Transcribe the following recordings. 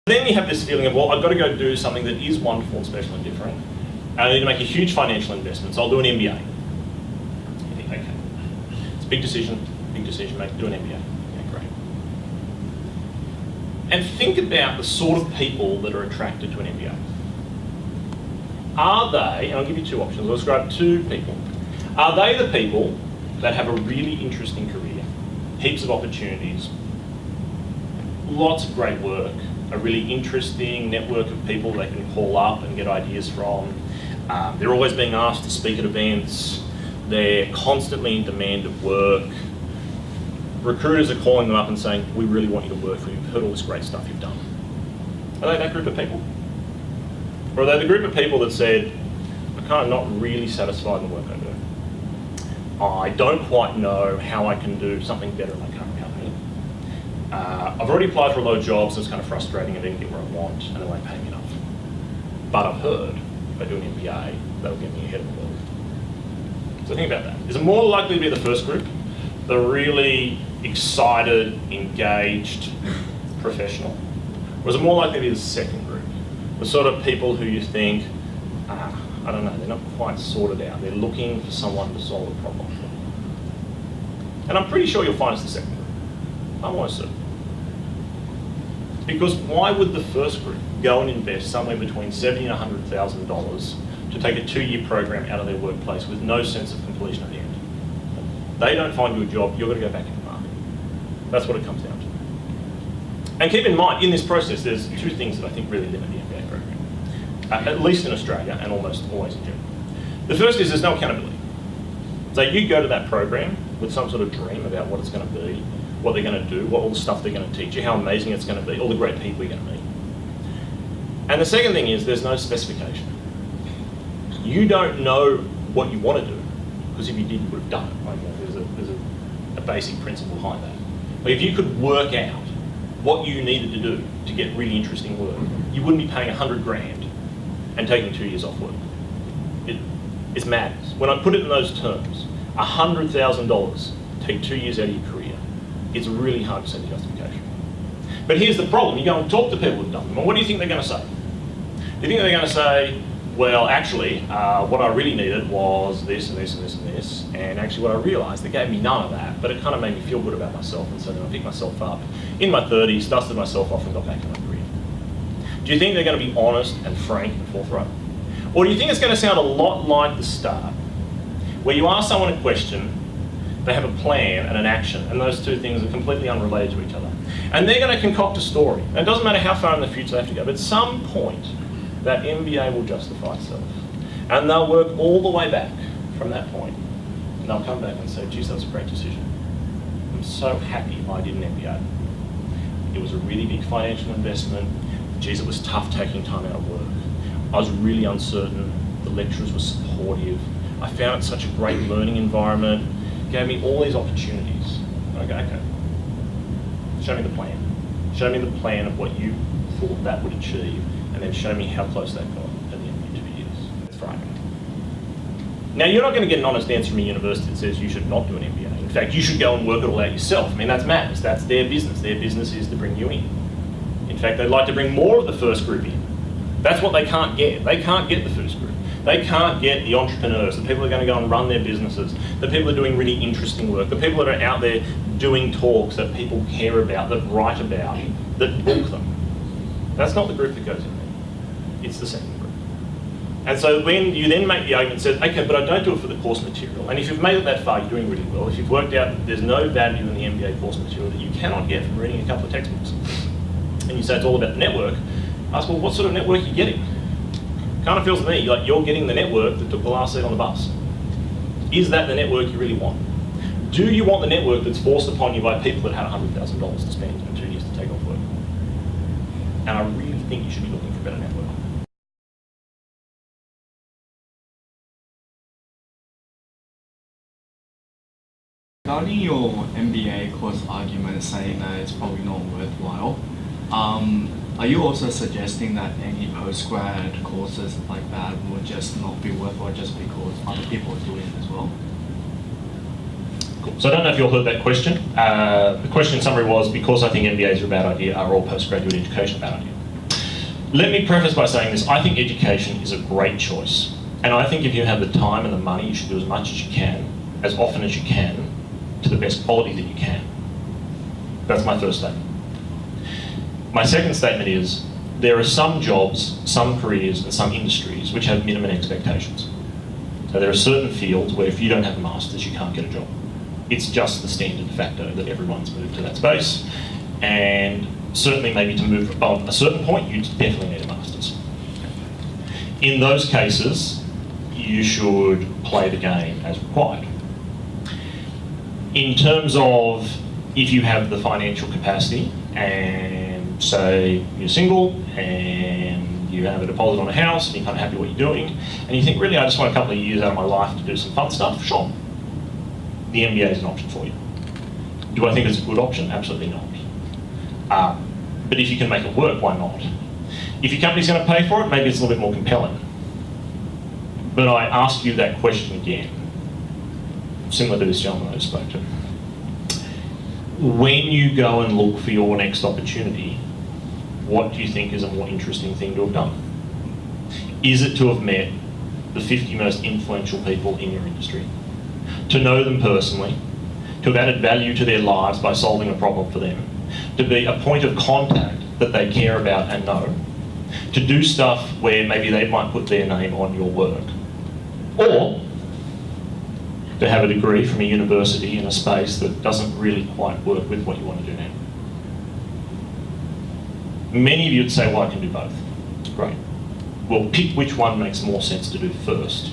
Then you have this feeling of, well, I've got to go do something that is wonderful and special and different. And I need to make a huge financial investment, so I'll do an MBA. You think, okay, it's a big decision, make do an MBA. Okay, great. And think about the sort of people that are attracted to an MBA. Are they, and I'll give you two options, I'll describe two people. Are they the people that have a really interesting career, heaps of opportunities, lots of great work, a really interesting network of people they can call up and get ideas from. They're always being asked to speak at events. They're constantly in demand of work. Recruiters are calling them up and saying, we really want you to work for you. We've heard all this great stuff you've done. Are they that group of people? Or are they the group of people that said, I'm kind of not really satisfied in the work I do. I don't quite know how I can do something better in my current company. I've already applied for a lot of jobs, so it's kind of frustrating, I didn't get where I want, and they won't pay me enough. But I've heard, if I do an MBA, that'll get me ahead of the world. So think about that. Is it more likely to be the first group, the really excited, engaged professional? Or is it more likely to be the second group, the sort of people who you think, I don't know, they're not quite sorted out, they're looking for someone to solve a problem for them? And I'm pretty sure you'll find it's the second group. I'm almost certain. Because why would the first group go and invest somewhere between $70,000 and $100,000 to take a 2-year program out of their workplace with no sense of completion at the end? They don't find you a job, you're going to go back in the market. That's what it comes down to. And keep in mind, in this process, there's two things that I think really limit the MBA program, at least in Australia and almost always in general. The first is there's no accountability. So you go to that program with some sort of dream about what it's going to be, what they're going to do, what all the stuff they're going to teach you, how amazing it's going to be, all the great people you're going to meet. And the second thing is there's no specification. You don't know what you want to do, because if you did, you would have done it. Like, there's a basic principle behind that. But if you could work out what you needed to do to get really interesting work, you wouldn't be paying $100,000 and taking 2 years off work. It's madness. When I put it in those terms, $100,000 take 2 years out of your career, it's really hard to see the justification. But here's the problem. You go and talk to people who've done them, and what do you think they're going to say? Do you think they're going to say, well, actually, what I really needed was this and this and this and this, and actually what I realised, they gave me none of that, but it kind of made me feel good about myself, and so then I picked myself up in my 30s, dusted myself off and got back in my career. Do you think they're going to be honest and frank and forthright? Or do you think it's going to sound a lot like the start, where you ask someone a question, they have a plan and an action, and those two things are completely unrelated to each other. And they're going to concoct a story. And it doesn't matter how far in the future they have to go, but at some point, that MBA will justify itself. And they'll work all the way back from that point. And they'll come back and say, geez, that was a great decision. I'm so happy I did an MBA. It was a really big financial investment. Geez, it was tough taking time out of work. I was really uncertain. The lecturers were supportive. I found it such a great learning environment. Gave me all these opportunities. Okay. Show me the plan. Show me the plan of what you thought that would achieve, and then show me how close that got at the end of 2 years. It's frightening. Now, you're not going to get an honest answer from a university that says you should not do an MBA. In fact, you should go and work it all out yourself. I mean, that's madness. That's their business. Their business is to bring you in. In fact, they'd like to bring more of the first group in. That's what they can't get. They can't get the first group. They can't get the entrepreneurs, the people who are going to go and run their businesses, the people who are doing really interesting work, the people that are out there doing talks that people care about, that write about, that book them. That's not the group that goes in there. It's the second group. And so when you then make the argument that says, okay, but I don't do it for the course material, and if you've made it that far, you're doing really well. If you've worked out that there's no value in the MBA course material that you cannot get from reading a couple of textbooks, and you say it's all about the network, ask, well, what sort of network are you getting? Kind of feels to me like you're getting the network that took the last seat on the bus. Is that the network you really want? Do you want the network that's forced upon you by people that had $100,000 to spend in 2 years to take off work? And I really think you should be looking for a better network. Regarding your MBA course argument saying that it's probably not worthwhile, are you also suggesting that any postgrad courses like that would just not be worthwhile just because other people are doing it as well? Cool. So I don't know if you all heard that question. The question in summary was, because I think MBAs are a bad idea, are all postgraduate education a bad idea? Let me preface by saying this. I think education is a great choice. And I think if you have the time and the money, you should do as much as you can, as often as you can, to the best quality that you can. That's my first statement. My second statement is, there are some jobs, some careers, and some industries which have minimum expectations. So there are certain fields where if you don't have a master's, you can't get a job. It's just the standard factor that everyone's moved to that space. And certainly maybe to move above a certain point, you definitely need a master's. In those cases, you should play the game as required. In terms of if you have the financial capacity and say you're single and you have a deposit on a house and you're kind of happy what you're doing and you think, really, I just want a couple of years out of my life to do some fun stuff, sure. The MBA is an option for you. Do I think it's a good option? Absolutely not. But if you can make it work, why not? If your company's going to pay for it, maybe it's a little bit more compelling. But I ask you that question again, similar to this gentleman I spoke to. When you go and look for your next opportunity, what do you think is a more interesting thing to have done? Is it to have met the 50 most influential people in your industry? To know them personally, to have added value to their lives by solving a problem for them, to be a point of contact that they care about and know, to do stuff where maybe they might put their name on your work, or to have a degree from a university in a space that doesn't really quite work with what you want to do now. Many of you would say, well, I can do both. Great. Well, pick which one makes more sense to do first,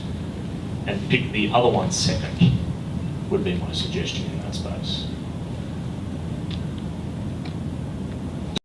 and pick the other one second, would be my suggestion in that space.